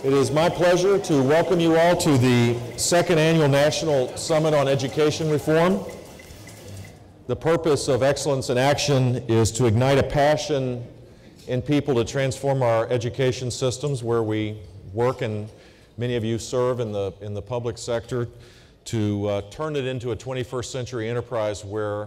It is my pleasure to welcome you all to the second annual National Summit on Education Reform. The purpose of Excellence in Action is to ignite a passion in people to transform our education systems where we work, and many of you serve in the public sector, to turn it into a 21st century enterprise where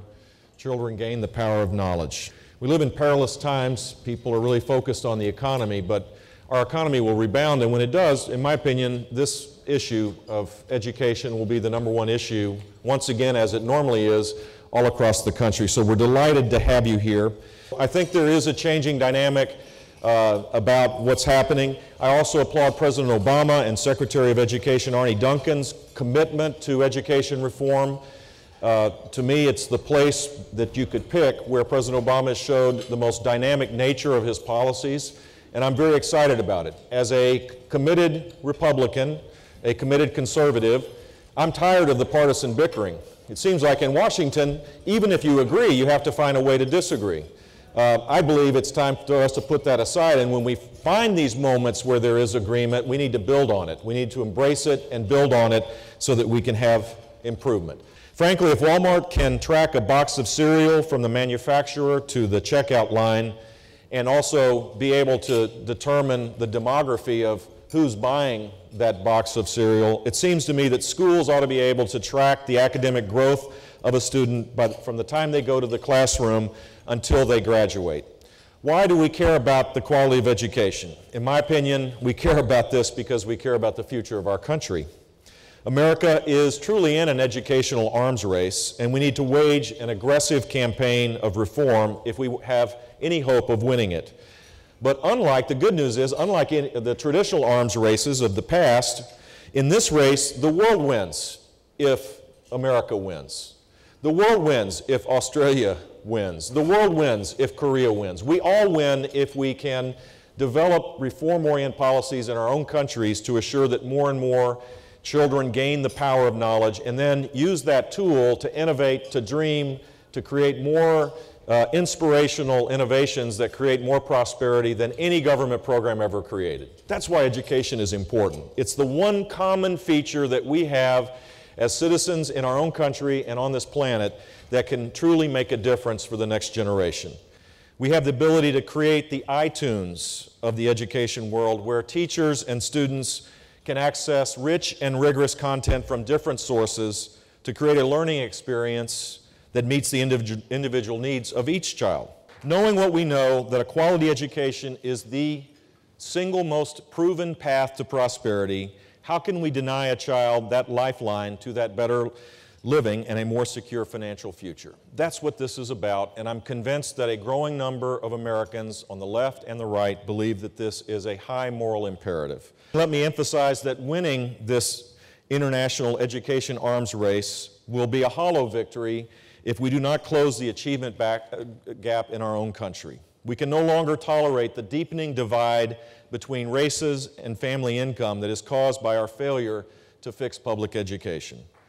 children gain the power of knowledge. We live in perilous times. People are really focused on the economy, but our economy will rebound, and when it does, in my opinion, this issue of education will be the #1 issue, once again, as it normally is, all across the country. So we're delighted to have you here. I think there is a changing dynamic about what's happening. I also applaud President Obama and Secretary of Education Arne Duncan's commitment to education reform. To me, it's the place that you could pick where President Obama showed the most dynamic nature of his policies, and I'm very excited about it. As a committed Republican, a committed conservative, I'm tired of the partisan bickering. It seems like in Washington, even if you agree, you have to find a way to disagree. I believe it's time for us to put that aside, and when we find these moments where there is agreement, we need to build on it. We need to embrace it and build on it so that we can have improvement. Frankly, if Walmart can track a box of cereal from the manufacturer to the checkout line, and also be able to determine the demography of who's buying that box of cereal, it seems to me that schools ought to be able to track the academic growth of a student from the time they go to the classroom until they graduate. Why do we care about the quality of education? In my opinion, we care about this because we care about the future of our country. America is truly in an educational arms race, and we need to wage an aggressive campaign of reform if we have any hope of winning it. But the good news is, unlike the traditional arms races of the past, in this race, the world wins if America wins. The world wins if Australia wins. The world wins if Korea wins. We all win if we can develop reform-oriented policies in our own countries to assure that more and more children gain the power of knowledge, and then use that tool to innovate, to dream, to create more inspirational innovations that create more prosperity than any government program ever created. That's why education is important. It's the one common feature that we have as citizens in our own country and on this planet that can truly make a difference for the next generation. We have the ability to create the iTunes of the education world, where teachers and students can access rich and rigorous content from different sources to create a learning experience that meets the individual needs of each child. Knowing what we know, that a quality education is the single most proven path to prosperity, how can we deny a child that lifeline to that better living and a more secure financial future? That's what this is about, and I'm convinced that a growing number of Americans on the left and the right believe that this is a high moral imperative. Let me emphasize that winning this international education arms race will be a hollow victory if we do not close the achievement gap in our own country. We can no longer tolerate the deepening divide between races and family income that is caused by our failure to fix public education.